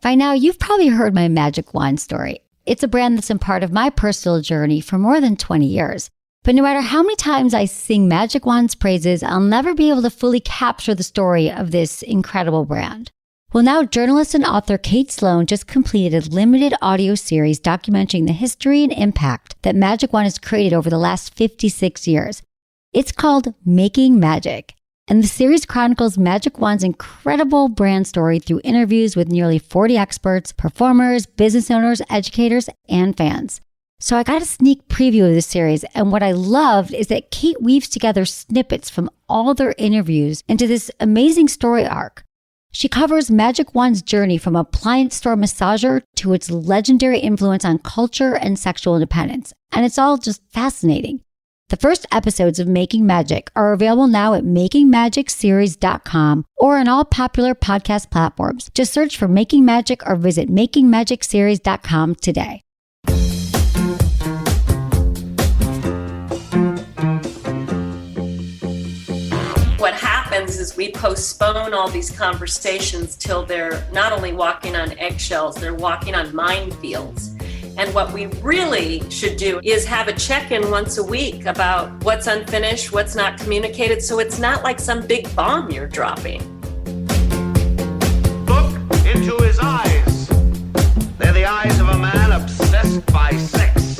By now, you've probably heard my magic wand story. It's a brand that's been part of my personal journey for more than 20 years. But no matter how many times I sing Magic Wand's praises, I'll never be able to fully capture the story of this incredible brand. Well, now journalist and author Kate Sloan just completed a limited audio series documenting the history and impact that Magic Wand has created over the last 56 years. It's called Making Magic. And the series chronicles Magic Wand's incredible brand story through interviews with nearly 40 experts, performers, business owners, educators, and fans. So I got a sneak preview of this series, and what I loved is that Kate weaves together snippets from all their interviews into this amazing story arc. She covers Magic Wand's journey from appliance store massager to its legendary influence on culture and sexual independence, and it's all just fascinating. The first episodes of Making Magic are available now at makingmagicseries.com or on all popular podcast platforms. Just search for Making Magic or visit makingmagicseries.com today. What happens is we postpone all these conversations till they're not only walking on eggshells, they're walking on minefields. And what we really should do is have a check-in once a week about what's unfinished, what's not communicated, so it's not like some big bomb you're dropping. Look into his eyes. They're the eyes of a man obsessed by sex.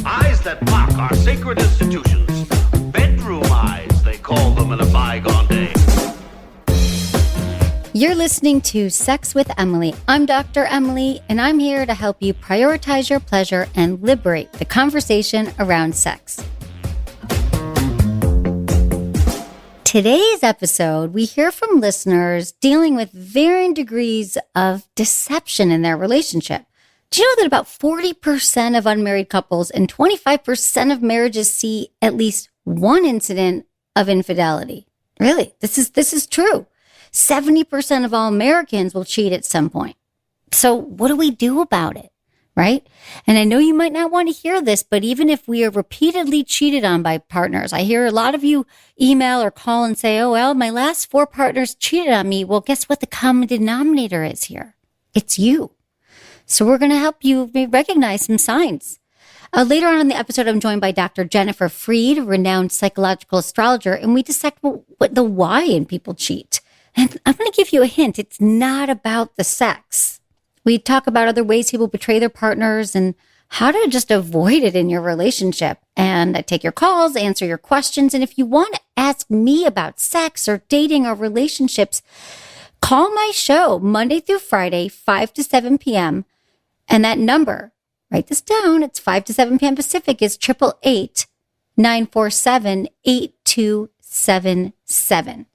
Eyes that mock our sacred institutions. Bedroom eyes, they call them in a bygone day. You're listening to Sex with Emily. I'm Dr. Emily, and I'm here to help you prioritize your pleasure and liberate the conversation around sex. Today's episode, we hear from listeners dealing with varying degrees of deception in their relationship. Do you know that about 40% of unmarried couples and 25% of marriages see at least one incident of infidelity? Really, this is true. 70% of all Americans will cheat at some point. So what do we do about it, right? And I know you might not want to hear this, but even if we are repeatedly cheated on by partners, I hear a lot of you email or call and say, oh, well, my last 4 partners cheated on me. Well, guess what the common denominator is here? It's you. So we're going to help you recognize some signs. Later on in the episode, I'm joined by Dr. Jennifer Freed, a renowned psychological astrologer, and we dissect what the why in people cheat. And I'm going to give you a hint. It's not about the sex. We talk about other ways people betray their partners and how to just avoid it in your relationship. And I take your calls, answer your questions. And if you want to ask me about sex or dating or relationships, call my show Monday through Friday, 5 to 7 p.m. And that number, write this down, it's 5 to 7 p.m. Pacific, is 888-947-8277.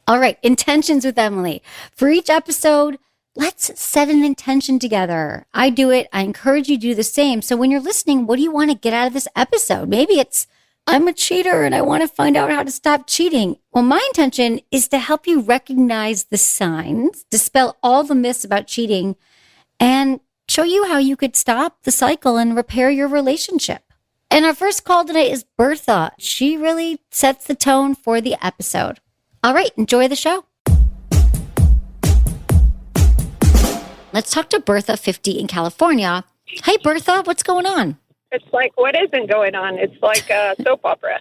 All right, intentions with Emily. For each episode, let's set an intention together. I do it. I encourage you to do the same. So when you're listening, what do you want to get out of this episode? Maybe it's, I'm a cheater and I want to find out how to stop cheating. Well, my intention is to help you recognize the signs, dispel all the myths about cheating, and show you how you could stop the cycle and repair your relationship. And our first call today is Bertha. She really sets the tone for the episode. All right, enjoy the show. Let's talk to Bertha, 50, in California. Hey, Bertha, what's going on? It's like, what isn't going on? It's like a soap opera.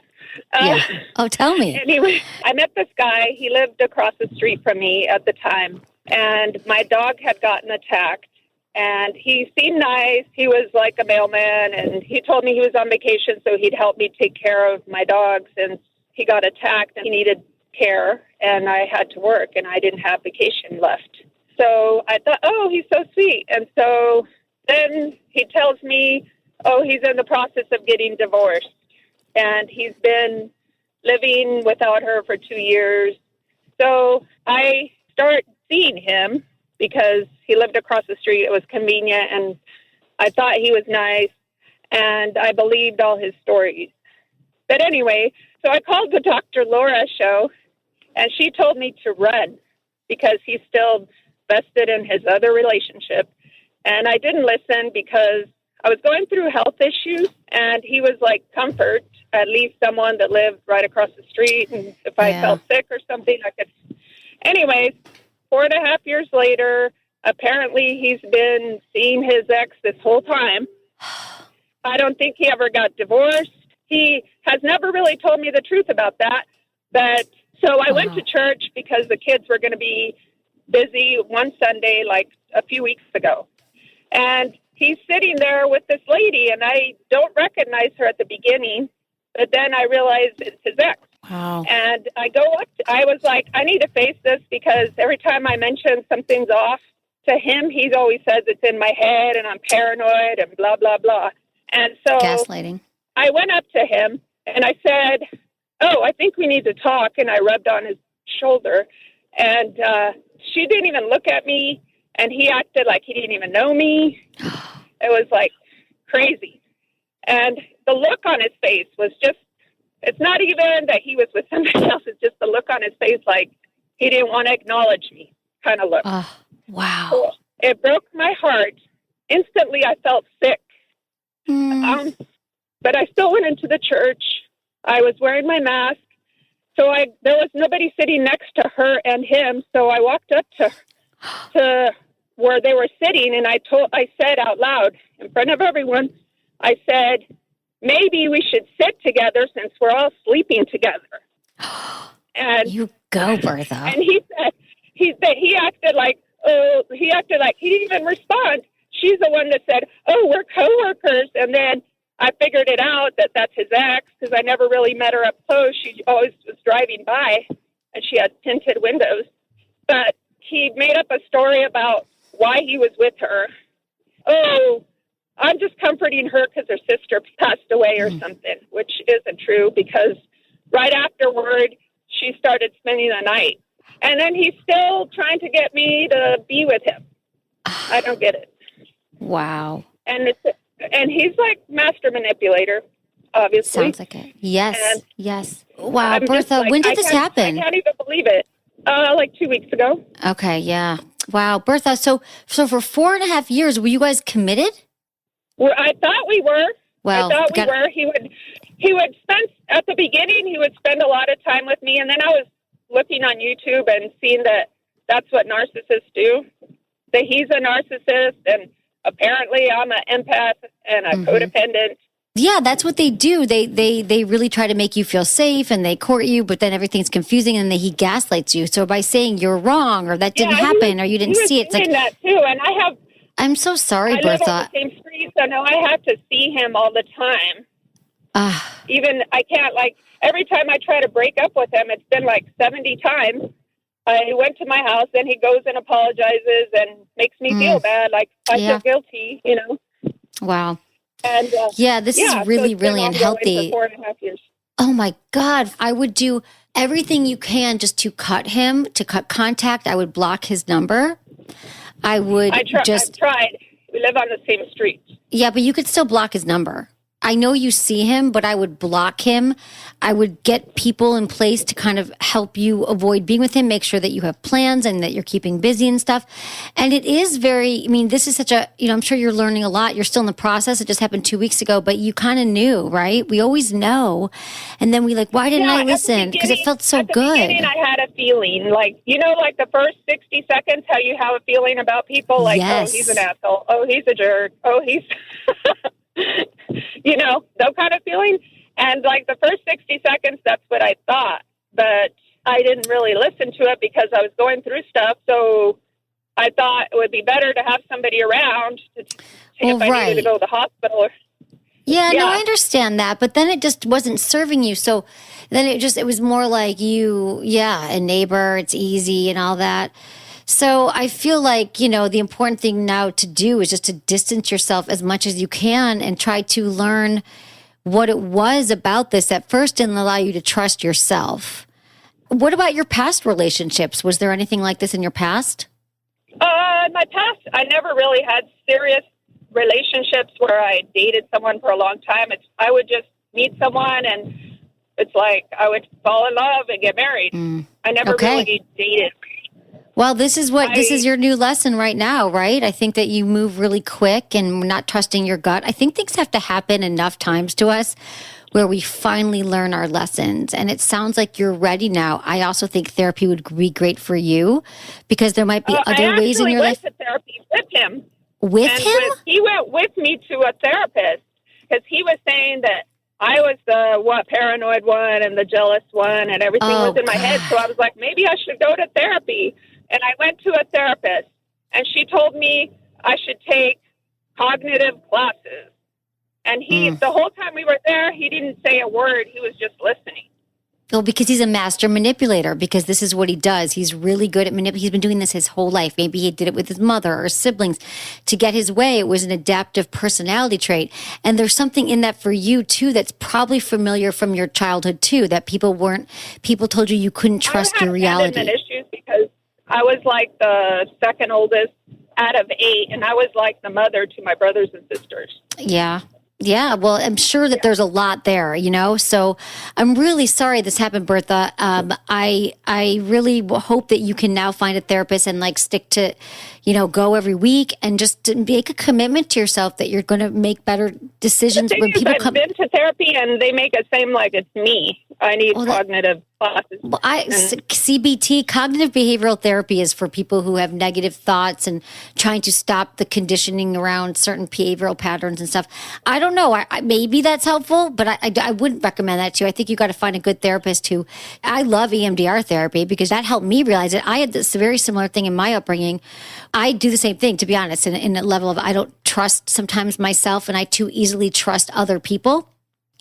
Yeah. Oh, tell me. Anyway, I met this guy. He lived across the street from me at the time, and my dog had gotten attacked, and he seemed nice. He was like a mailman, and he told me he was on vacation, so he'd help me take care of my dogs, and he got attacked, and he needed care, and I had to work, and I didn't have vacation left. So I thought, oh, he's so sweet. And so then he tells me, oh, he's in the process of getting divorced, and he's been living without her for 2 years. So I start seeing him because he lived across the street. It was convenient, and I thought he was nice, and I believed all his stories. But anyway, so I called the Dr. Laura show, and she told me to run because he's still vested in his other relationship. And I didn't listen because I was going through health issues, and he was like comfort, at least someone that lived right across the street. And if I felt sick or something, I could. Anyways, 4.5 years later, apparently he's been seeing his ex this whole time. I don't think he ever got divorced. He has never really told me the truth about that. But so I went to church because the kids were going to be busy one Sunday, like a few weeks ago. And he's sitting there with this lady, and I don't recognize her at the beginning, but then I realized it's his ex. Wow. And I was like, I need to face this, because every time I mention something's off to him, he always says it's in my head and I'm paranoid and blah, blah, blah. And so Gaslighting. I went up to him and I said, oh, I think we need to talk. And I rubbed on his shoulder, and she didn't even look at me, and he acted like he didn't even know me. It was like crazy. And the look on his face was just, it's not even that he was with somebody else. It's just the look on his face, like he didn't want to acknowledge me kind of look. Wow. So it broke my heart. Instantly, I felt sick. But I still went into the church. I was wearing my mask. So there was nobody sitting next to her and him. So I walked up to where they were sitting, and I said out loud in front of everyone, I said, maybe we should sit together since we're all sleeping together. And you go, Bertha. And he said, he acted like he didn't even respond. She's the one that said, oh, we're coworkers. And then I figured it out that that's his ex, because I never really met her up close. She always was driving by, and she had tinted windows. But he made up a story about why he was with her. Oh, I'm just comforting her because her sister passed away or something, which isn't true, because right afterward, she started spending the night. And then he's still trying to get me to be with him. I don't get it. Wow. And he's like master manipulator, obviously. Sounds like it. Yes. And yes. Wow, I'm Bertha, like, when did this happen? I can't even believe it. Like 2 weeks ago. Okay, yeah. Wow, Bertha, so for 4.5 years, were you guys committed? Well, I thought we were. Well, I thought we were. He would spend, at the beginning, he would spend a lot of time with me. And then I was looking on YouTube and seeing that that's what narcissists do. That he's a narcissist, and apparently I'm an empath and a codependent. Yeah, that's what they do. They really try to make you feel safe, and they court you, but then everything's confusing, and then he gaslights you. So by saying you're wrong, or that didn't happen, or you didn't see it, it's like that too. And I'm so sorry, I live Bertha. on the same street, so now I have to see him all the time. Even I can't, like, every time I try to break up with him, it's been like 70 times. I went to my house, then he goes and apologizes and makes me feel bad, like I feel guilty, you know. Wow. And this is really, really unhealthy. For 4.5 years. Oh my God. I would do everything you can just to cut him, to cut contact. I would block his number. I've tried. We live on the same street. Yeah, but you could still block his number. I know you see him, but I would block him. I would get people in place to kind of help you avoid being with him, make sure that you have plans and that you're keeping busy and stuff. And it is this is such a, I'm sure you're learning a lot. You're still in the process. It just happened 2 weeks ago, but you kind of knew, right? We always know. And then why didn't I listen? Because it felt so good. At the beginning, I had a feeling, like the first 60 seconds, how you have a feeling about people, like, oh, he's an asshole. Oh, he's a jerk. Oh, he's... that kind of feeling. And like the first 60 seconds, that's what I thought. But I didn't really listen to it because I was going through stuff. So I thought it would be better to have somebody around if I needed to go to the hospital. No, I understand that. But then it just wasn't serving you. So then it was more like a neighbor, it's easy and all that. So I feel like, the important thing now to do is just to distance yourself as much as you can and try to learn what it was about this that first didn't allow you to trust yourself. What about your past relationships? Was there anything like this in your past? In my past, I never really had serious relationships where I dated someone for a long time. I would just meet someone and it's like I would fall in love and get married. I never really dated. Well, this is your new lesson right now, right? I think that you move really quick and not trusting your gut. I think things have to happen enough times to us where we finally learn our lessons. And it sounds like you're ready now. I also think therapy would be great for you because there might be other ways in your life. I actually went to therapy with him. With him? He went with me to a therapist because he was saying that I was the paranoid one and the jealous one and everything was in my head. So I was like, maybe I should go to therapy. And I went to a therapist and she told me I should take cognitive classes. And the whole time we were there, he didn't say a word. He was just listening. Well, because he's a master manipulator, because this is what he does. He's really good at manipulating. He's been doing this his whole life. Maybe he did it with his mother or siblings to get his way. It was an adaptive personality trait. And there's something in that for you, too, that's probably familiar from your childhood, too, that people told you couldn't trust your reality. I had abandonment issues because I was like the second oldest out of 8, and I was like the mother to my brothers and sisters. Yeah. Yeah, well, I'm sure that there's a lot there, so I'm really sorry this happened, Bertha. I really hope that you can now find a therapist and stick to, go every week and just to make a commitment to yourself that you're going to make better decisions. The thing is, I've been to therapy and they make it seem like it's me. I need cognitive classes. Well, CBT, cognitive behavioral therapy, is for people who have negative thoughts and trying to stop the conditioning around certain behavioral patterns and stuff. I don't know. Maybe that's helpful, but I wouldn't recommend that to you. I think you got to find a good therapist who. I love EMDR therapy because that helped me realize that I had this very similar thing in my upbringing. I do the same thing, to be honest, in a level of I don't trust sometimes myself, and I too easily trust other people.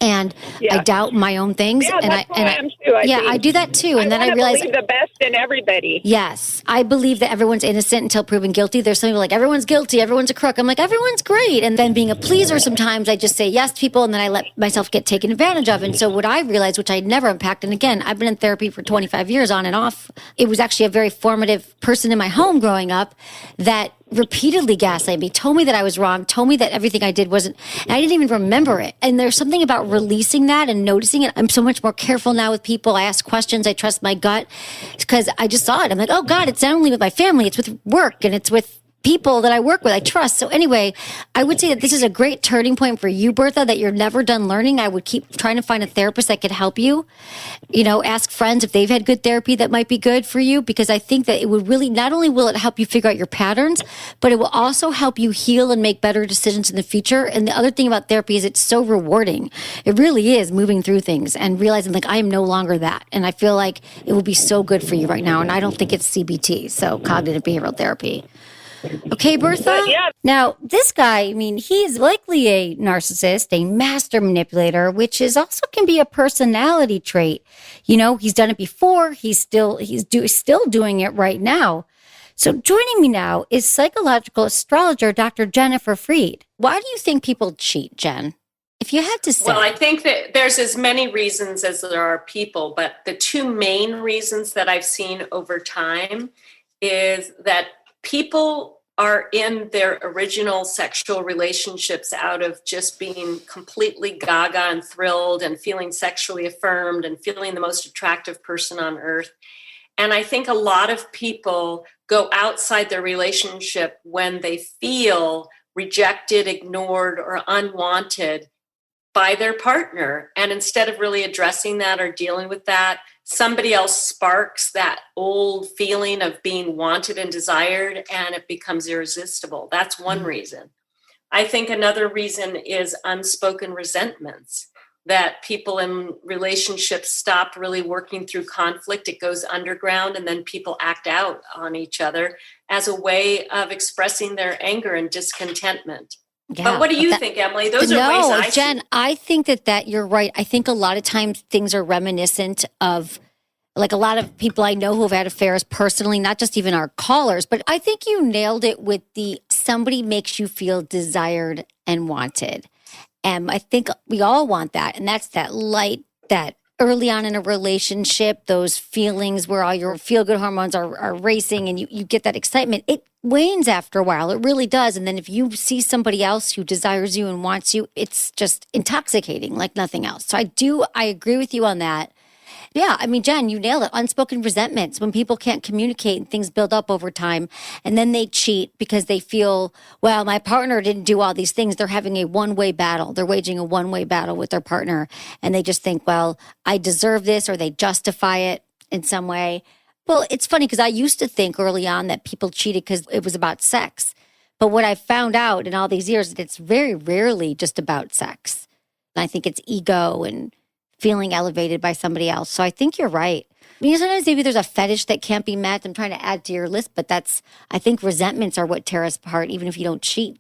And I doubt my own things. Yeah, and I am too. I do that too. And then I realize believe the best in everybody. Yes, I believe that everyone's innocent until proven guilty. There's some people like everyone's guilty, everyone's a crook. I'm like, everyone's great. And then being a pleaser, sometimes I just say yes to people, and then I let myself get taken advantage of. And so what I realized, which I never unpacked, and again, I've been in therapy for 25 years on and off. It was actually a very formative person in my home growing up that repeatedly gaslight me, told me that I was wrong, told me that everything I did wasn't, and I didn't even remember it. And there's something about releasing that and noticing it. I'm so much more careful now with people. I ask questions. I trust my gut because I just saw it. I'm like, oh God, it's not only with my family, it's with work and it's with people that I work with, I trust. So anyway, I would say that this is a great turning point for you, Bertha, that you're never done learning. I would keep trying to find a therapist that could help you. Ask friends if they've had good therapy that might be good for you, because I think that it would really, not only will it help you figure out your patterns, but it will also help you heal and make better decisions in the future. And the other thing about therapy is it's so rewarding. It really is, moving through things and realizing I am no longer that. And I feel like it will be so good for you right now. And I don't think it's CBT, so cognitive behavioral therapy. Okay, Bertha? Yeah. Now, this guy, he is likely a narcissist, a master manipulator, which is also can be a personality trait. He's done it before. He's still doing it right now. So joining me now is psychological astrologer Dr. Jennifer Freed. Why do you think people cheat, Jen? If you had to say. Well, I think that there's as many reasons as there are people, but the two main reasons that I've seen over time is that people are in their original sexual relationships out of just being completely gaga and thrilled and feeling sexually affirmed and feeling the most attractive person on earth. And I think a lot of people go outside their relationship when they feel rejected, ignored, or unwanted by their partner. And instead of really addressing that or dealing with that, somebody else sparks that old feeling of being wanted and desired, and it becomes irresistible. That's one reason. I think another reason is unspoken resentments, that people in relationships stop really working through conflict. It goes underground, and then people act out on each other as a way of expressing their anger and discontentment. Yeah, but what do you think, Emily? Those are ways I Jen, see. I think that you're right. I think a lot of times things are reminiscent of, a lot of people I know who have had affairs personally, not just even our callers, but I think you nailed it with somebody makes you feel desired and wanted. And I think we all want that. And that's that light, that early on in a relationship, those feelings where all your feel-good hormones are racing and you get that excitement. It wanes after a while. It really does. And then if you see somebody else who desires you and wants you, it's just intoxicating like nothing else. So I agree with you on that. Yeah, I mean, Jen, you nailed it. Unspoken resentments, when people can't communicate and things build up over time, and then they cheat because they feel, well, my partner didn't do all these things. They're having a one-way battle. They're waging a one-way battle with their partner, and they just think, well, I deserve this, or they justify it in some way. Well, it's funny because I used to think early on that people cheated because it was about sex. But what I found out in all these years, it's very rarely just about sex. And I think it's ego and feeling elevated by somebody else. So I think you're right. I mean, sometimes maybe there's a fetish that can't be met. I'm trying to add to your list, but I think resentments are what tear us apart, even if you don't cheat.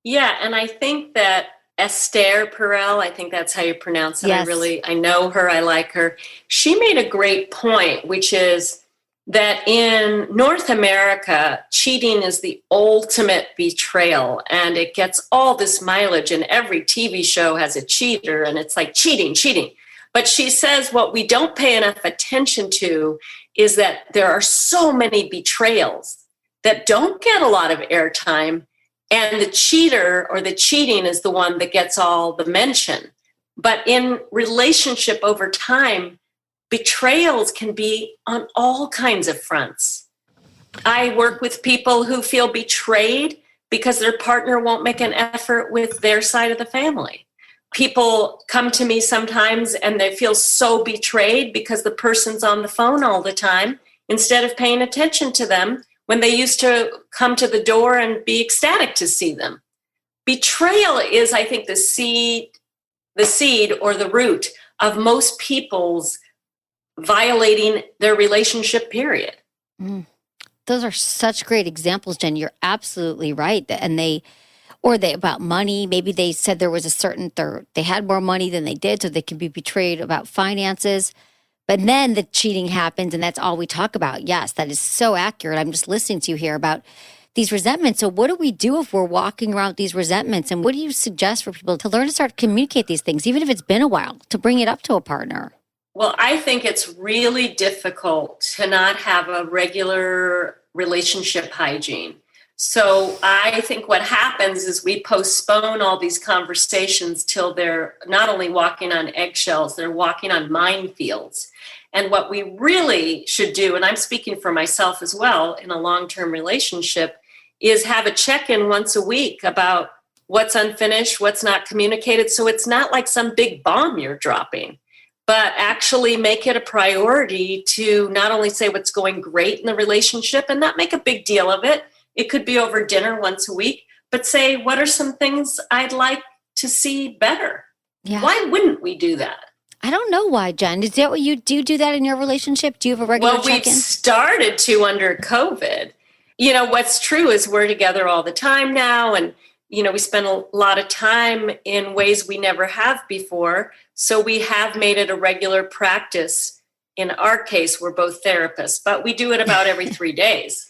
Yeah, and I think that Esther Perel, I think that's how you pronounce it. Yes. I know her, I like her. She made a great point, which is that in North America, cheating is the ultimate betrayal, and it gets all this mileage, and every TV show has a cheater, and it's like cheating, cheating. But she says what we don't pay enough attention to is that there are so many betrayals that don't get a lot of airtime, and the cheater or the cheating is the one that gets all the mention. But in relationship over time, betrayals can be on all kinds of fronts. I work with people who feel betrayed because their partner won't make an effort with their side of the family. People come to me sometimes and they feel so betrayed because the person's on the phone all the time instead of paying attention to them when they used to come to the door and be ecstatic to see them. Betrayal is, I think, the seed or the root of most people's violating their relationship, period. Those are such great examples, Jen. You're absolutely right. And they about money. Maybe they said there was they had more money than they did, so they can be betrayed about finances. But then the cheating happens, and that's all we talk about. Yes, that is so accurate. I'm just listening to you here about these resentments. So what do we do if we're walking around with these resentments? And what do you suggest for people to learn to start to communicate these things, even if it's been a while, to bring it up to a partner? Well, I think it's really difficult to not have a regular relationship hygiene. So I think what happens is we postpone all these conversations till they're not only walking on eggshells, they're walking on minefields. And what we really should do, and I'm speaking for myself as well in a long-term relationship, is have a check-in once a week about what's unfinished, what's not communicated. So it's not like some big bomb you're dropping, but actually make it a priority to not only say what's going great in the relationship and not make a big deal of it. It could be over dinner once a week, but say, what are some things I'd like to see better? Yeah. Why wouldn't we do that? I don't know why, Jen. Is that what you do that in your relationship? Do you have a regular check-in? Well, we've started to under COVID. You know, what's true is we're together all the time now. And, you know, we spend a lot of time in ways we never have before. So we have made it a regular practice. In our case, we're both therapists, but we do it about every 3 days.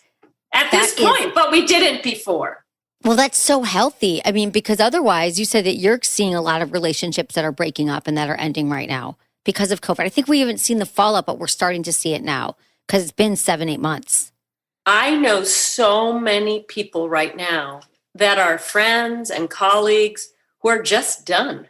At this point, but we didn't before. Well, that's so healthy. I mean, because otherwise, you said that you're seeing a lot of relationships that are breaking up and that are ending right now because of COVID. I think we haven't seen the fallout, but we're starting to see it now because it's been 7-8 months. I know so many people right now that are friends and colleagues who are just done.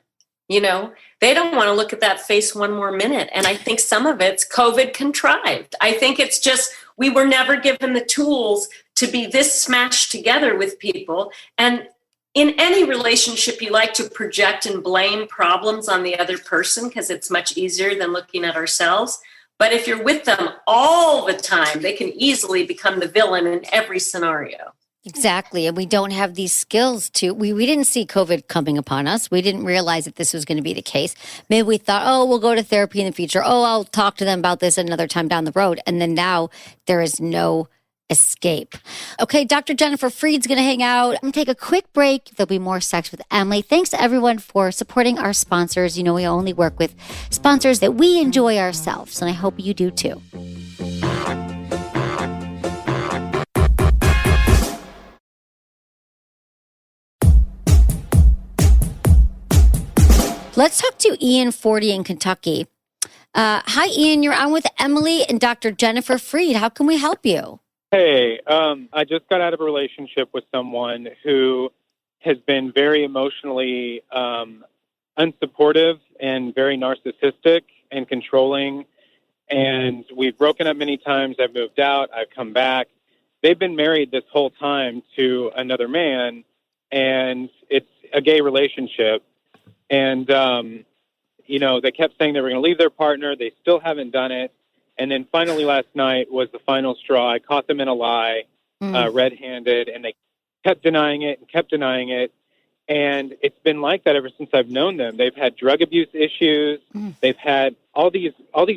You know, they don't want to look at that face one more minute. And I think some of it's COVID contrived. I think it's just we were never given the tools to be this smashed together with people. And in any relationship, you like to project and blame problems on the other person because it's much easier than looking at ourselves. But if you're with them all the time, they can easily become the villain in every scenario. Exactly. And we don't have these skills we didn't see COVID coming upon us. We didn't realize that this was going to be the case. Maybe we thought, oh, we'll go to therapy in the future. Oh, I'll talk to them about this another time down the road. And then now there is no escape. Okay, Dr. Jennifer Freed's going to hang out. I'm going to take a quick break. There'll be more Sex with Emily. Thanks to everyone for supporting our sponsors. You know, we only work with sponsors that we enjoy ourselves, and I hope you do too. Let's talk to Ian, 40 in Kentucky. Hi, Ian. You're on with Emily and Dr. Jennifer Freed. How can we help you? Hey, I just got out of a relationship with someone who has been very emotionally unsupportive and very narcissistic and controlling. And we've broken up many times. I've moved out. I've come back. They've been married this whole time to another man, and it's a gay relationship. And, they kept saying they were going to leave their partner. They still haven't done it. And then finally last night was the final straw. I caught them in a lie, red-handed, and they kept denying it and kept denying it. And it's been like that ever since I've known them. They've had drug abuse issues. They've had all these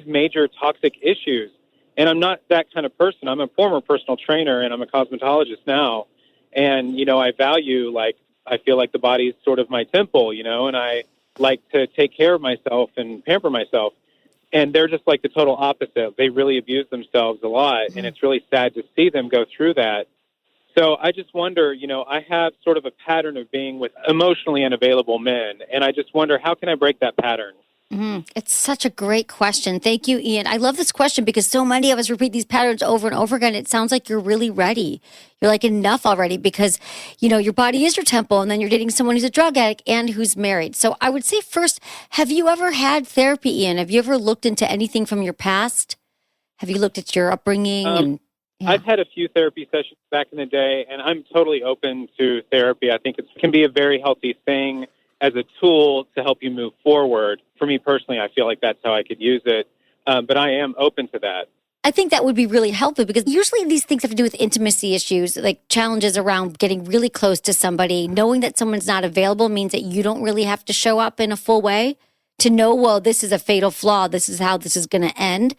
major toxic issues. And I'm not that kind of person. I'm a former personal trainer, and I'm a cosmetologist now. And, I value, I feel like the body is sort of my temple, and I like to take care of myself and pamper myself. And they're just like the total opposite. They really abuse themselves a lot, and it's really sad to see them go through that. So I just wonder, I have sort of a pattern of being with emotionally unavailable men, and I just wonder, how can I break that pattern? It's such a great question. Thank you, Ian. I love this question because so many of us repeat these patterns over and over again. It sounds like you're really ready. You're like enough already because, your body is your temple, and then you're dating someone who's a drug addict and who's married. So I would say first, have you ever had therapy, Ian? Have you ever looked into anything from your past? Have you looked at your upbringing? I've had a few therapy sessions back in the day, and I'm totally open to therapy. I think it can be a very healthy thing as a tool to help you move forward. For me personally, I feel like that's how I could use it. But I am open to that. I think that would be really helpful because usually these things have to do with intimacy issues, like challenges around getting really close to somebody. Knowing that someone's not available means that you don't really have to show up in a full way to know, well, this is a fatal flaw. This is how this is going to end.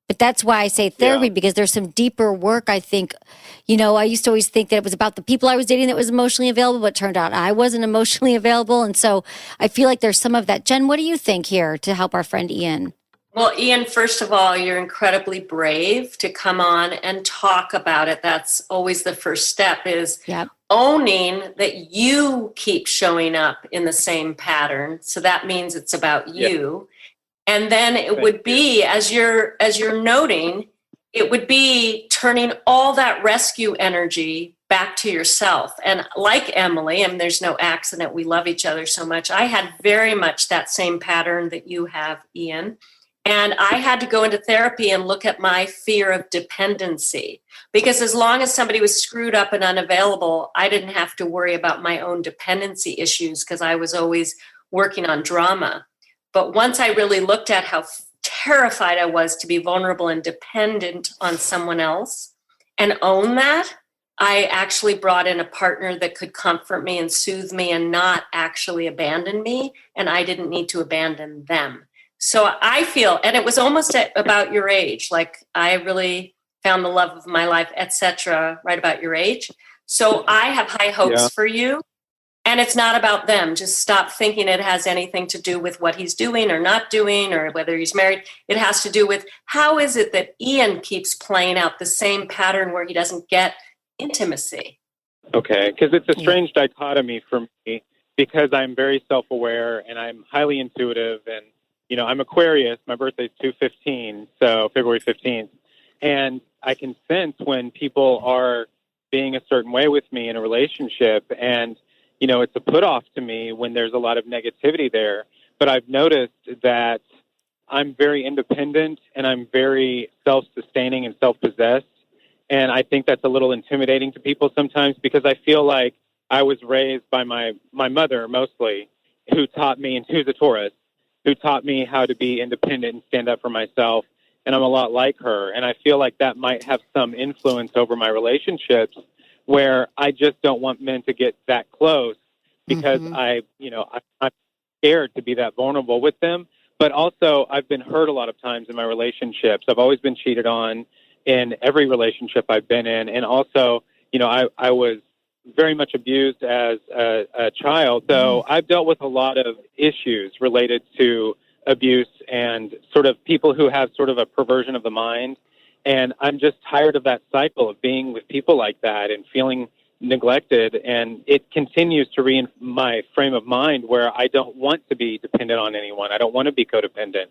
But that's why I say therapy, because there's some deeper work, I think. I used to always think that it was about the people I was dating that was emotionally available, but it turned out I wasn't emotionally available. And so I feel like there's some of that. Jen, what do you think here to help our friend Ian? Well, Ian, first of all, you're incredibly brave to come on and talk about it. That's always the first step, is owning that you keep showing up in the same pattern. So that means it's about you. And then it would be, as you're noting, it would be turning all that rescue energy back to yourself. And like Emily, and there's no accident, we love each other so much. I had very much that same pattern that you have, Ian. And I had to go into therapy and look at my fear of dependency. Because as long as somebody was screwed up and unavailable, I didn't have to worry about my own dependency issues because I was always working on drama. But once I really looked at how terrified I was to be vulnerable and dependent on someone else and own that, I actually brought in a partner that could comfort me and soothe me and not actually abandon me. And I didn't need to abandon them. So I feel, and it was almost about your age, like I really found the love of my life, etc., right about your age. So I have high hopes for you. And it's not about them. Just stop thinking it has anything to do with what he's doing or not doing or whether he's married. It has to do with how is it that Ian keeps playing out the same pattern where he doesn't get intimacy. Okay, because it's a strange dichotomy for me because I'm very self-aware and I'm highly intuitive. And, I'm Aquarius. My birthday's 2/15, so February 15th. And I can sense when people are being a certain way with me in a relationship. And it's a put-off to me when there's a lot of negativity there. But I've noticed that I'm very independent and I'm very self-sustaining and self-possessed. And I think that's a little intimidating to people sometimes because I feel like I was raised by my mother mostly, who taught me, and who's a Taurus, who taught me how to be independent and stand up for myself. And I'm a lot like her. And I feel like that might have some influence over my relationships, where I just don't want men to get that close because I'm scared to be that vulnerable with them. But also I've been hurt a lot of times in my relationships. I've always been cheated on in every relationship I've been in. And also, I was very much abused as a child. So I've dealt with a lot of issues related to abuse and sort of people who have sort of a perversion of the mind. And I'm just tired of that cycle of being with people like that and feeling neglected. And it continues to my frame of mind where I don't want to be dependent on anyone. I don't want to be codependent.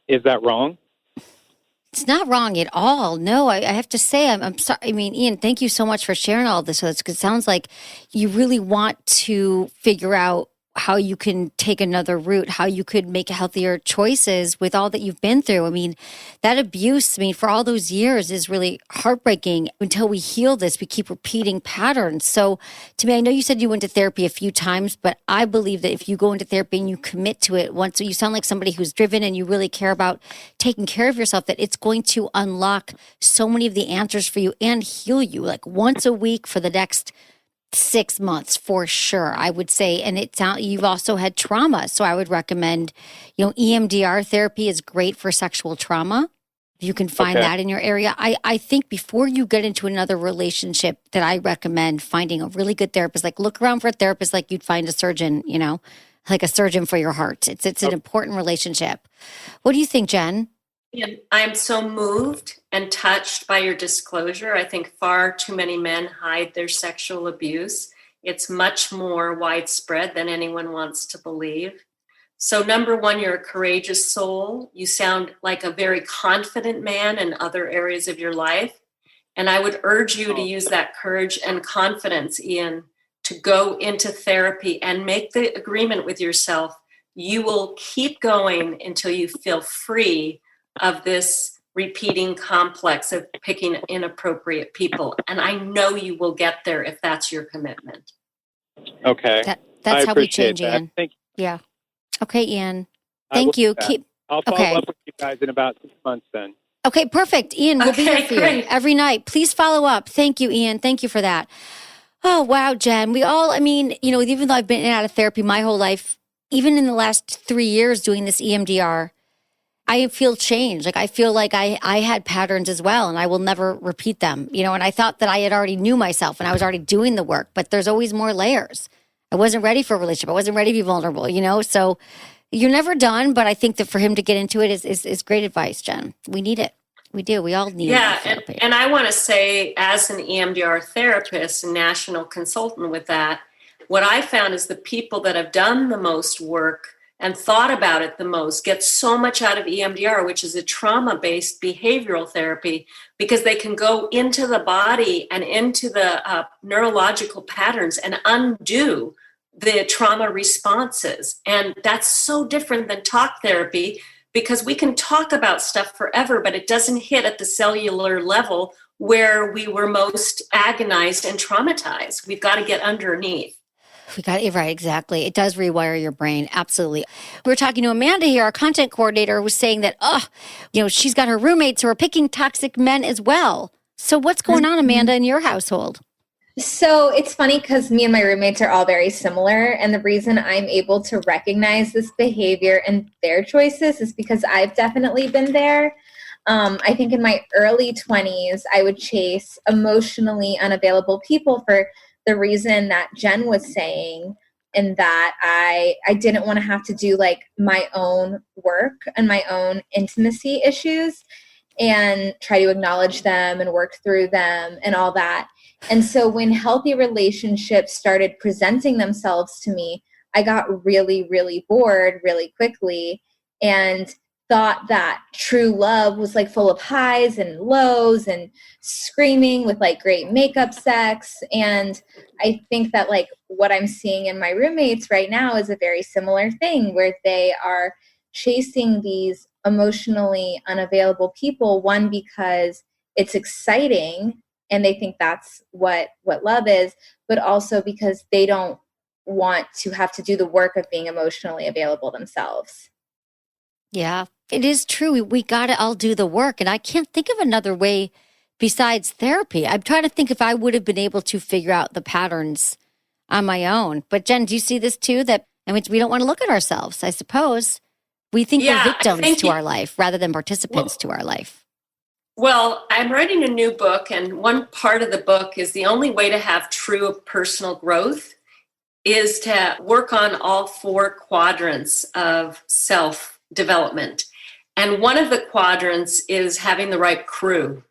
Is that wrong? It's not wrong at all. No, I have to say, I'm sorry. I mean, Ian, thank you so much for sharing all this with us. Because it sounds like you really want to figure out how you can take another route, how you could make healthier choices with all that you've been through. I mean, that abuse, I mean, for all those years is really heartbreaking. Until we heal this, we keep repeating patterns. So to me, I know you said you went to therapy a few times, but I believe that if you go into therapy and you commit to it once, you sound like somebody who's driven and you really care about taking care of yourself, that it's going to unlock so many of the answers for you and heal you like once a week for the next 6 months for sure, I would say. And you've also had trauma. So I would recommend, EMDR therapy is great for sexual trauma. If you can find that in your area. I think before you get into another relationship, that I recommend finding a really good therapist. Like look around for a therapist like you'd find a surgeon, like a surgeon for your heart. It's an important relationship. What do you think, Jen? And I'm so moved and touched by your disclosure. I think far too many men hide their sexual abuse. It's much more widespread than anyone wants to believe. So number one, you're a courageous soul. You sound like a very confident man in other areas of your life. And I would urge you to use that courage and confidence, Ian, to go into therapy and make the agreement with yourself. You will keep going until you feel free of this repeating complex of picking inappropriate people. And I know you will get there if that's your commitment. Okay. That's how we appreciate change, that. Ian. Thank you. Yeah. Okay, Ian. I Thank will you. do that. I'll follow up with you guys in about 6 months then. Okay, perfect. Ian, we'll be here for you great. every night. Please follow up. Thank you, Ian. Thank you for that. Oh, wow, Jen. Even though I've been in and out of therapy my whole life, even in the last 3 years doing this EMDR, I feel change. Like I feel like I had patterns as well, and I will never repeat them. And I thought that I had already knew myself and I was already doing the work, but there's always more layers. I wasn't ready for a relationship. I wasn't ready to be vulnerable, So you're never done, but I think that for him to get into it is great advice, Jen. We need it. We do. We all need therapy. And I want to say, as an EMDR therapist and national consultant with that, what I found is the people that have done the most work and thought about it the most get so much out of EMDR, which is a trauma-based behavioral therapy, because they can go into the body and into the neurological patterns and undo the trauma responses. And that's so different than talk therapy, because we can talk about stuff forever, but it doesn't hit at the cellular level where we were most agonized and traumatized. We've got to get underneath. We got it right. Exactly. It does rewire your brain. Absolutely. We were talking to Amanda here, our content coordinator, who was saying that, she's got her roommates who are picking toxic men as well. So what's going on, Amanda, in your household? So it's funny because me and my roommates are all very similar. And the reason I'm able to recognize this behavior and their choices is because I've definitely been there. I think in my early 20s, I would chase emotionally unavailable people for the reason that Jen was saying, and that I didn't want to have to do like my own work and my own intimacy issues and try to acknowledge them and work through them and all that. And so when healthy relationships started presenting themselves to me, I got really, really bored really quickly and thought that true love was like full of highs and lows and screaming with like great makeup sex. And I think that like what I'm seeing in my roommates right now is a very similar thing, where they are chasing these emotionally unavailable people, one, because it's exciting and they think that's what love is, but also because they don't want to have to do the work of being emotionally available themselves. Yeah, it is true. We got to all do the work. And I can't think of another way besides therapy. I'm trying to think if I would have been able to figure out the patterns on my own. But Jen, do you see this too? That, we don't want to look at ourselves, I suppose. We think we're victims to our life rather than participants to our life. Well, I'm writing a new book, and one part of the book is the only way to have true personal growth is to work on all 4 quadrants of self-development. And one of the quadrants is having the right crew.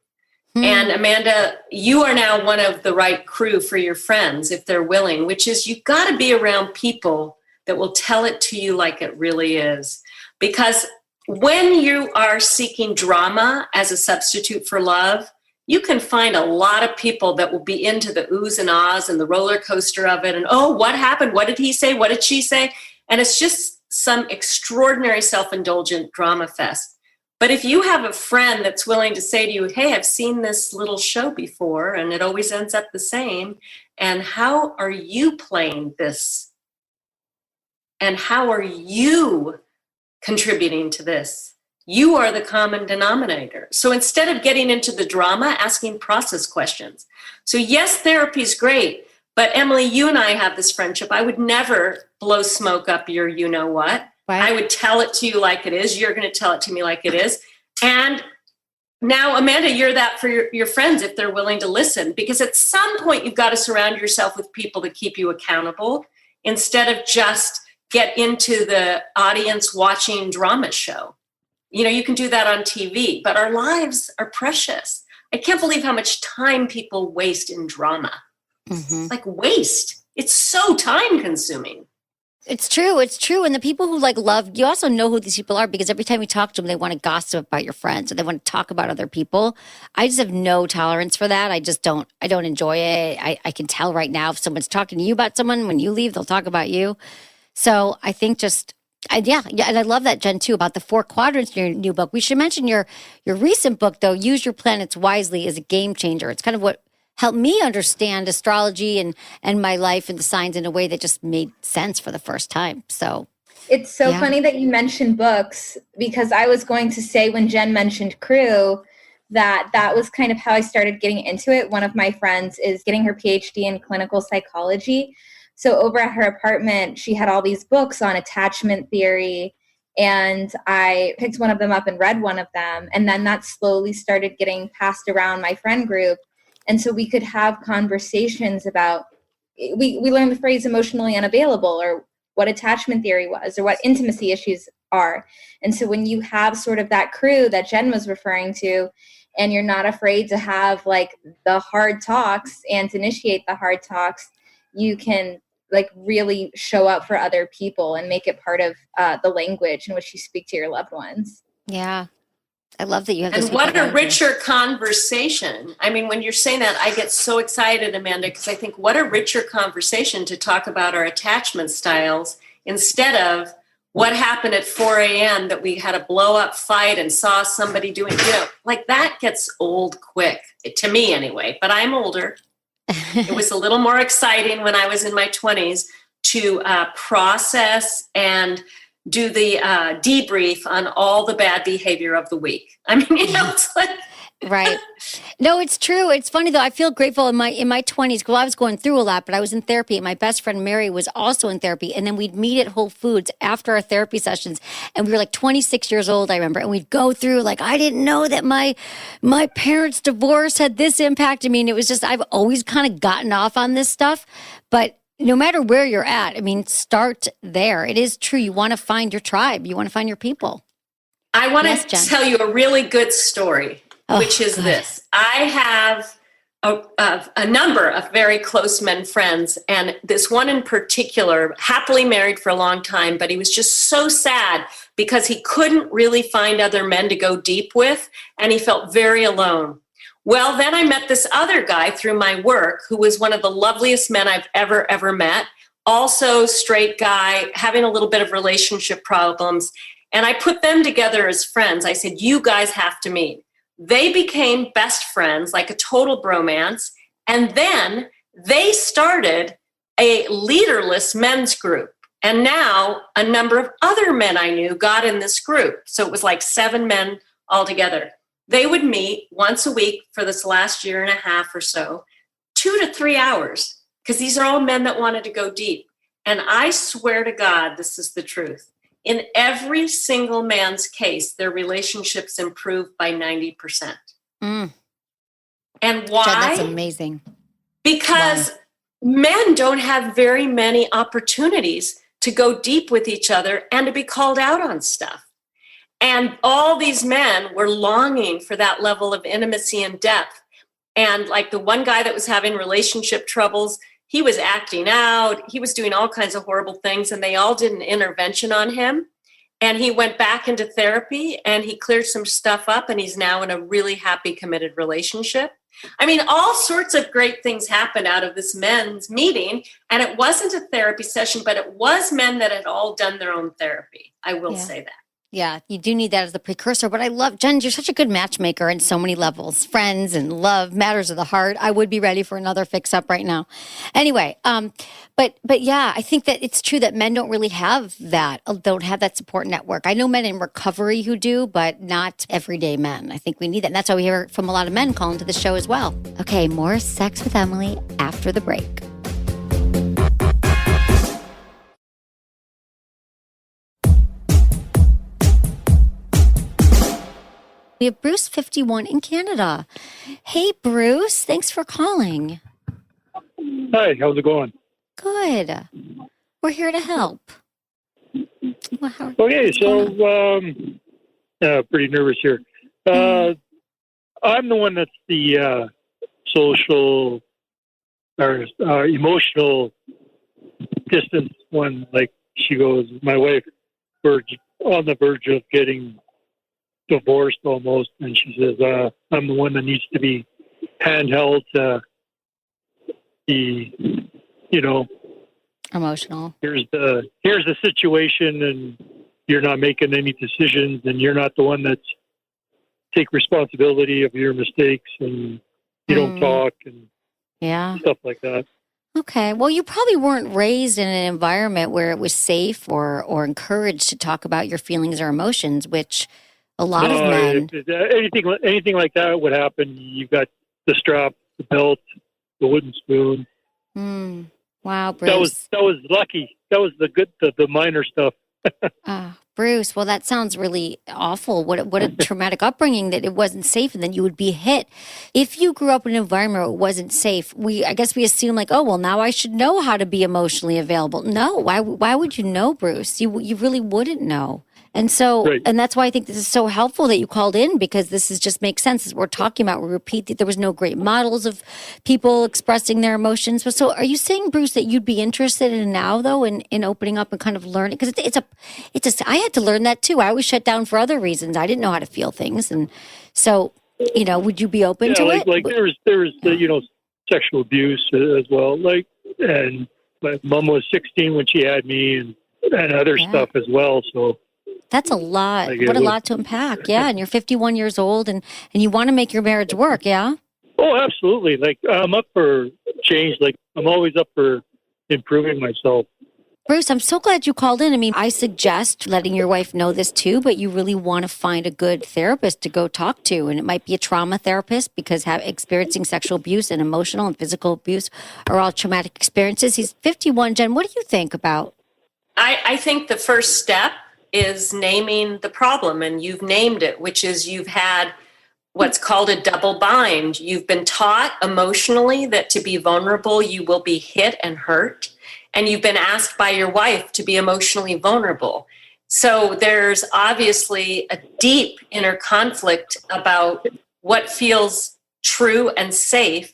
And Amanda, you are now one of the right crew for your friends, if they're willing, which is you've got to be around people that will tell it to you like it really is. Because when you are seeking drama as a substitute for love, you can find a lot of people that will be into the oohs and ahs and the roller coaster of it. And, oh, what happened? What did he say? What did she say? And it's just some extraordinary self-indulgent drama fest. But if you have a friend that's willing to say to you, hey, I've seen this little show before and it always ends up the same. And how are you playing this? And how are you contributing to this? You are the common denominator. So instead of getting into the drama, asking process questions. So yes, therapy is great. But Emily, you and I have this friendship. I would never blow smoke up your you know what. Right. I would tell it to you like it is. You're going to tell it to me like it is. And now, Amanda, you're that for your friends if they're willing to listen. Because at some point, you've got to surround yourself with people that keep you accountable instead of just get into the audience watching drama show. You know, you can do that on TV, but our lives are precious. I can't believe how much time people waste in drama. Mm-hmm. Like waste. It's so time consuming. It's true. It's true. And the people who like love, you also know who these people are because every time you talk to them, they want to gossip about your friends or they want to talk about other people. I just have no tolerance for that. I don't enjoy it. I can tell right now if someone's talking to you about someone, when you leave, they'll talk about you. So I think yeah. And I love that, Jen, too, about the 4 quadrants in your new book. We should mention your recent book, though, Use Your Planets Wisely, is a game changer. It's kind of what helped me understand astrology and my life and the signs in a way that just made sense for the first time. So it's so funny that you mentioned books, because I was going to say when Jen mentioned Crew, that was kind of how I started getting into it. One of my friends is getting her PhD in clinical psychology. So over at her apartment, she had all these books on attachment theory, and I picked one of them up and read one of them. And then that slowly started getting passed around my friend group. And so we could have conversations about, we learned the phrase emotionally unavailable, or what attachment theory was, or what intimacy issues are. And so when you have sort of that crew that Jen was referring to, and you're not afraid to have like the hard talks and to initiate the hard talks, you can like really show up for other people and make it part of the language in which you speak to your loved ones. Yeah. I love that you have this. And what a richer conversation. I mean, when you're saying that, I get so excited, Amanda, because I think what a richer conversation to talk about our attachment styles instead of what happened at 4 a.m. that we had a blow up fight and saw somebody doing, like that gets old quick, to me anyway, but I'm older. It was a little more exciting when I was in my 20s to process and do the debrief on all the bad behavior of the week. I mean, it's like... Right. No, it's true. It's funny though. I feel grateful in my 20s. Well, I was going through a lot, but I was in therapy. And my best friend Mary was also in therapy. And then we'd meet at Whole Foods after our therapy sessions. And we were like 26 years old, I remember. And we'd go through like, I didn't know that my parents' divorce had this impact. I mean, it was just, I've always kind of gotten off on this stuff. But no matter where you're at, I mean, start there. It is true. You want to find your tribe. You want to find your people. I want to tell you a really good story. Which is this. I have a number of very close men friends, and this one in particular, happily married for a long time, but he was just so sad because he couldn't really find other men to go deep with, and he felt very alone. Well, then I met this other guy through my work who was one of the loveliest men I've ever met, also straight guy, having a little bit of relationship problems, and I put them together as friends. I said, you guys have to meet. They became best friends, like a total bromance. And then they started a leaderless men's group. And now a number of other men I knew got in this group. So it was like 7 men altogether. They would meet once a week for this last year and a half or so, 2 to 3 hours, because these are all men that wanted to go deep. And I swear to God, this is the truth. In every single man's case, their relationships improved by 90%. And why? Jen, that's amazing. Because men don't have very many opportunities to go deep with each other and to be called out on stuff. And all these men were longing for that level of intimacy and depth. And like the one guy that was having relationship troubles, he was acting out. He was doing all kinds of horrible things, and they all did an intervention on him. And he went back into therapy, and he cleared some stuff up, and he's now in a really happy, committed relationship. I mean, all sorts of great things happened out of this men's meeting. And it wasn't a therapy session, but it was men that had all done their own therapy. I will say that. Yeah, you do need that as the precursor. But I love, Jen, you're such a good matchmaker in so many levels. Friends and love, matters of the heart. I would be ready for another fix up right now. Anyway, but yeah, I think that it's true that men don't really have that, don't have that support network. I know men in recovery who do, but not everyday men. I think we need that. And that's why we hear from a lot of men calling to the show as well. Okay, more Sex with Emily after the break. We have Bruce, 51, in Canada. Hey, Bruce, thanks for calling. Hi, how's it going? Good. We're here to help. Well, Okay, so pretty nervous here. I'm the one that's the social or emotional distance one. Like she goes, my wife, we're on the verge of getting divorced almost, and she says I'm the one that needs to be handheld to be, emotional. here's the situation, and you're not making any decisions, and you're not the one that's take responsibility of your mistakes, and you don't talk and stuff like that. Okay. Well, you probably weren't raised in an environment where it was safe or encouraged to talk about your feelings or emotions, which a lot of men. If anything like that would happen, you've got the strap, the belt, the wooden spoon. Wow, Bruce. That was lucky. That was the minor stuff. Bruce, well, that sounds really awful. What a traumatic upbringing that it wasn't safe, and then you would be hit. If you grew up in an environment where it wasn't safe, I guess we assume like, oh, well, now I should know how to be emotionally available. No, why would you know, Bruce? You really wouldn't know. And so, right. And that's why I think this is so helpful that you called in, because this just makes sense. As we're talking about, we repeat that there was no great models of people expressing their emotions. But so are you saying, Bruce, that you'd be interested in now, though, in opening up and kind of learning? Because I had to learn that too. I was shut down for other reasons. I didn't know how to feel things. And so, would you be open to it? Like there was sexual abuse as well. Like, and my mom was 16 when she had me, and other stuff as well. So. That's a lot. What a lot to unpack. Yeah. And you're 51 years old and you want to make your marriage work. Yeah. Oh, absolutely. Like I'm up for change. Like I'm always up for improving myself. Bruce, I'm so glad you called in. I mean, I suggest letting your wife know this too, but you really want to find a good therapist to go talk to. And it might be a trauma therapist, because experiencing sexual abuse and emotional and physical abuse are all traumatic experiences. He's 51. Jen, what do you think about? I think the first step is naming the problem, and you've named it, which is you've had what's called a double bind. You've been taught emotionally that to be vulnerable, you will be hit and hurt, and you've been asked by your wife to be emotionally vulnerable. So there's obviously a deep inner conflict about what feels true and safe,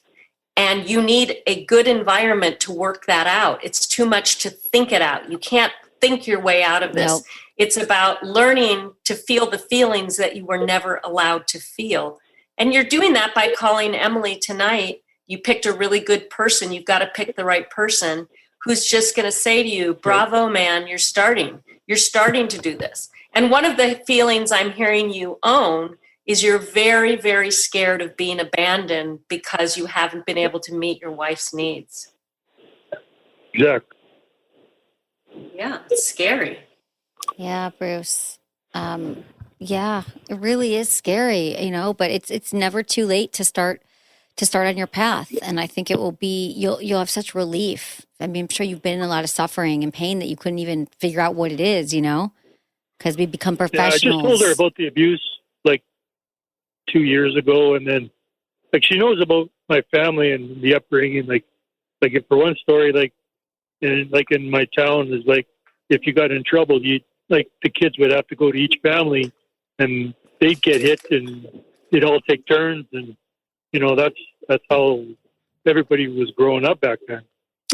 and you need a good environment to work that out. It's too much to think it out. You can't think your way out of this. Nope. It's about learning to feel the feelings that you were never allowed to feel. And you're doing that by calling Emily tonight. You picked a really good person. You've got to pick the right person who's just going to say to you, bravo, man, you're starting to do this. And one of the feelings I'm hearing you own is you're very, very scared of being abandoned because you haven't been able to meet your wife's needs. Exactly. Yeah, it's scary. Yeah, Bruce. Yeah, it really is scary, but it's never too late to start on your path. And I think it will be, you'll have such relief. I mean, I'm sure you've been in a lot of suffering and pain that you couldn't even figure out what it is, because we become professionals. Yeah, I just told her about the abuse like 2 years ago. And then like, she knows about my family and the upbringing. Like if for one story, in my town is like, if you got in trouble, the kids would have to go to each family and they'd get hit and they'd all take turns. And, that's how everybody was growing up back then.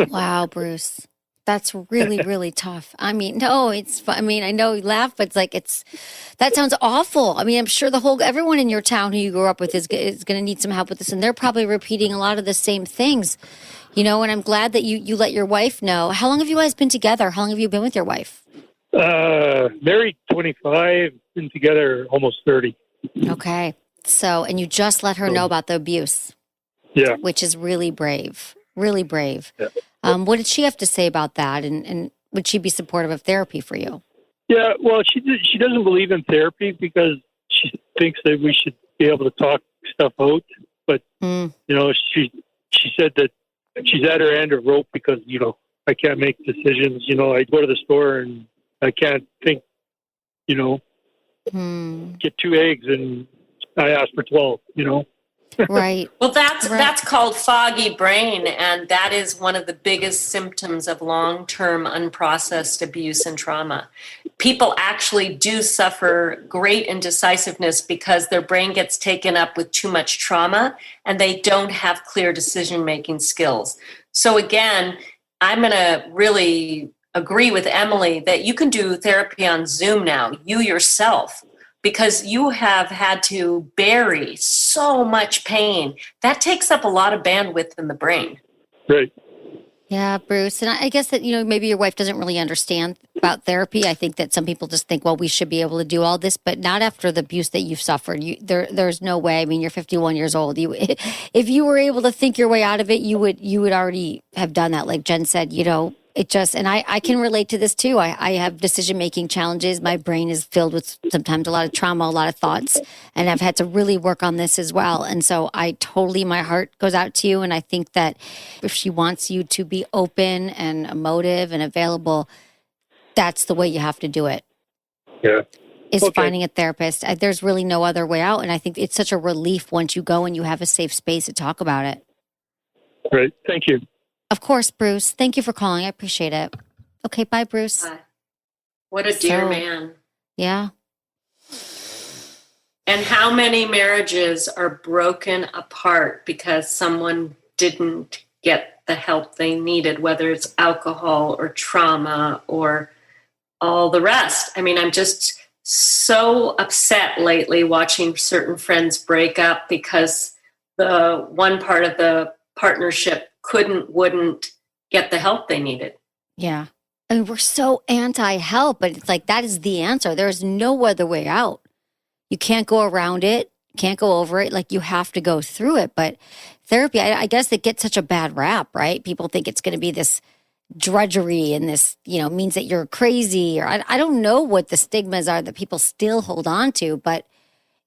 Wow, Bruce. That's really, really tough. I mean, no, I mean, I know you laugh, but that sounds awful. I mean, I'm sure everyone in your town who you grew up with is going to need some help with this. And they're probably repeating a lot of the same things, and I'm glad that you let your wife know. How long have you guys been together? How long have you been with your wife? Married 25, been together almost 30. Okay. So, and you just let her know about the abuse. Yeah. Which is really brave. Really brave. Yeah. What did she have to say about that? And would she be supportive of therapy for you? Yeah, well, she doesn't believe in therapy because she thinks that we should be able to talk stuff out. But, she said that she's at her end of rope because, I can't make decisions. I go to the store and I can't think, get 2 eggs and I ask for 12, Right. Well, that's called foggy brain, and that is one of the biggest symptoms of long-term unprocessed abuse and trauma. People actually do suffer great indecisiveness because their brain gets taken up with too much trauma and they don't have clear decision-making skills. So again, I'm going to really agree with Emily that you can do therapy on Zoom now, you yourself, because you have had to bury so much pain. That takes up a lot of bandwidth in the brain. Right. Yeah, Bruce. And I guess that, maybe your wife doesn't really understand about therapy. I think that some people just think, well, we should be able to do all this, but not after the abuse that you've suffered. There's no way. I mean, you're 51 years old. If you were able to think your way out of it, you would already have done that. Like Jen said, and I can relate to this too. I have decision-making challenges. My brain is filled with sometimes a lot of trauma, a lot of thoughts, and I've had to really work on this as well. And so my heart goes out to you. And I think that if she wants you to be open and emotive and available, that's the way you have to do it. Yeah. Is finding a therapist. There's really no other way out. And I think it's such a relief once you go and you have a safe space to talk about it. Right. Thank you. Of course, Bruce. Thank you for calling. I appreciate it. Okay, bye, Bruce. What a dear man. Yeah. And how many marriages are broken apart because someone didn't get the help they needed, whether it's alcohol or trauma or all the rest. I mean, I'm just so upset lately watching certain friends break up because the one part of the partnership wouldn't get the help they needed. Yeah. I mean, we're so anti-help, but it's like, that is the answer. There is no other way out. You can't go around it, can't go over it. Like, you have to go through it. But therapy, I guess it gets such a bad rap, right? People think it's going to be this drudgery and this, means that you're crazy, or I don't know what the stigmas are that people still hold on to, but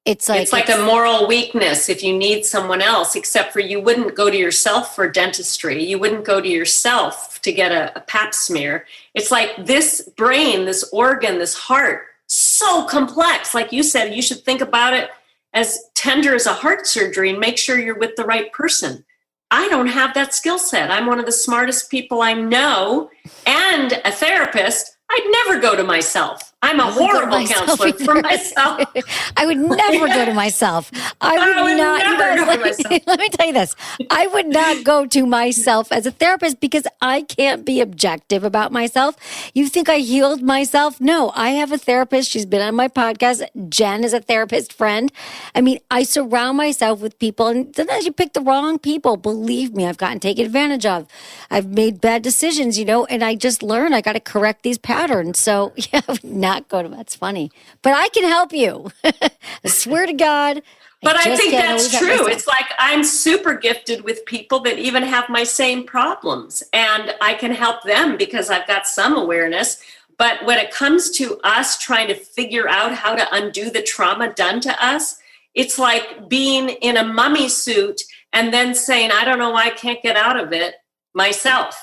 it's like a moral weakness if you need someone else, except for you wouldn't go to yourself for dentistry. You wouldn't go to yourself to get a pap smear. It's like this brain, this organ, this heart, so complex. Like you said, you should think about it as tender as a heart surgery and make sure you're with the right person. I don't have that skill set. I'm one of the smartest people I know and a therapist. I'd never go to myself. I'm a horrible counselor for myself. I would never go to myself. I would not. Never go to myself. Let me tell you this. I would not go to myself as a therapist because I can't be objective about myself. You think I healed myself? No, I have a therapist. She's been on my podcast. Jen is a therapist friend. I mean, I surround myself with people, and sometimes you pick the wrong people. Believe me, I've gotten taken advantage of. I've made bad decisions, and I just learned I got to correct these patterns. So yeah, I would not go to. That's funny, but I can help you. I swear to God. But I think that's true. It's like I'm super gifted with people that even have my same problems, and I can help them because I've got some awareness. But when it comes to us trying to figure out how to undo the trauma done to us, it's like being in a mummy suit and then saying, I don't know why I can't get out of it myself.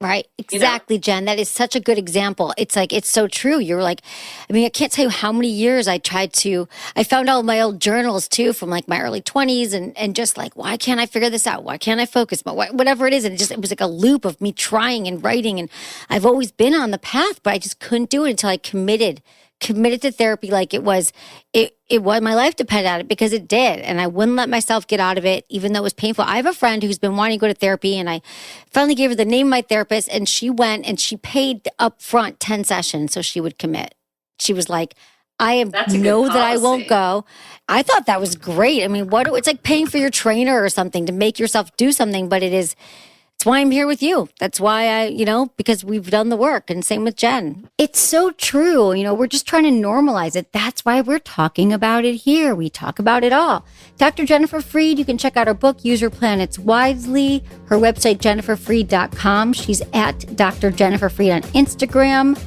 Right. Exactly, Jen. That is such a good example. It's like, it's so true. You're like, I mean, I can't tell you how many years I found all my old journals too from like my early 20s and just like, why can't I figure this out? Why can't I focus? Whatever it is. And it was like a loop of me trying and writing. And I've always been on the path, but I just couldn't do it until I committed committed to therapy like it was my life depended on it, because it did. And I wouldn't let myself get out of it, even though it was painful. I have a friend who's been wanting to go to therapy, and I finally gave her the name of my therapist, and she went and she paid up front 10 sessions so she would commit. She was like, That's a good know that I won't policy. go. I thought that was great. I mean, it's like paying for your trainer or something to make yourself do something, but it's why I'm here with you. That's why because we've done the work, and same with Jen. It's so true. We're just trying to normalize it. That's why we're talking about it here. We talk about it all. Dr. Jennifer Freed, you can check out her book, Use Your Planets Wisely, her website, jenniferfreed.com. She's at Dr. Jennifer Freed on Instagram.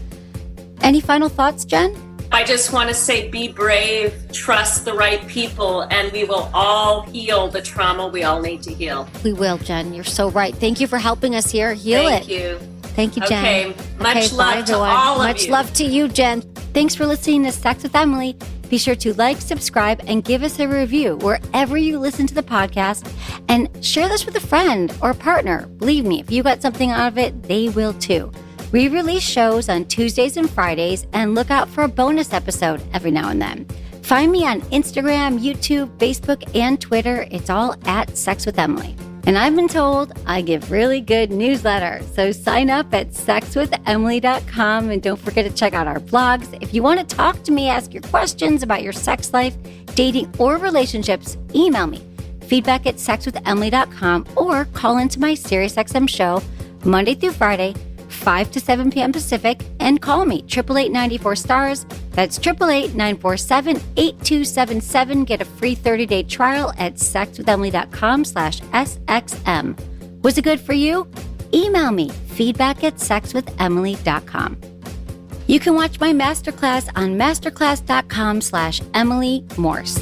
Any final thoughts, Jen? I just want to say, be brave, trust the right people, and we will all heal the trauma we all need to heal. We will, Jen. You're so right. Thank you for helping us here. Heal Thank it. you. Thank you, Jen. Okay, much love bye, to everyone. all of Much you. love to you, Jen. Thanks for listening to Sex with Emily. Be sure to like, subscribe, and give us a review wherever you listen to the podcast. And share this with a friend or a partner. Believe me, if you got something out of it, they will too. We release shows on Tuesdays and Fridays, and look out for a bonus episode every now and then. Find me on Instagram, YouTube, Facebook, and Twitter. It's all at Sex with Emily. And I've been told I give really good newsletters. So sign up at sexwithemily.com, and don't forget to check out our blogs. If you want to talk to me, ask your questions about your sex life, dating, or relationships, email me, feedback at sexwithemily.com, or call into my SiriusXM show Monday through Friday, 5 to 7 p.m. Pacific, and call me, 888-94-STARS. That's 888-947-8277. Get a free 30-day trial at sexwithemily.com/SXM. Was it good for you? Email me, feedback at sexwithemily.com. You can watch my masterclass on masterclass.com/Emily Morse.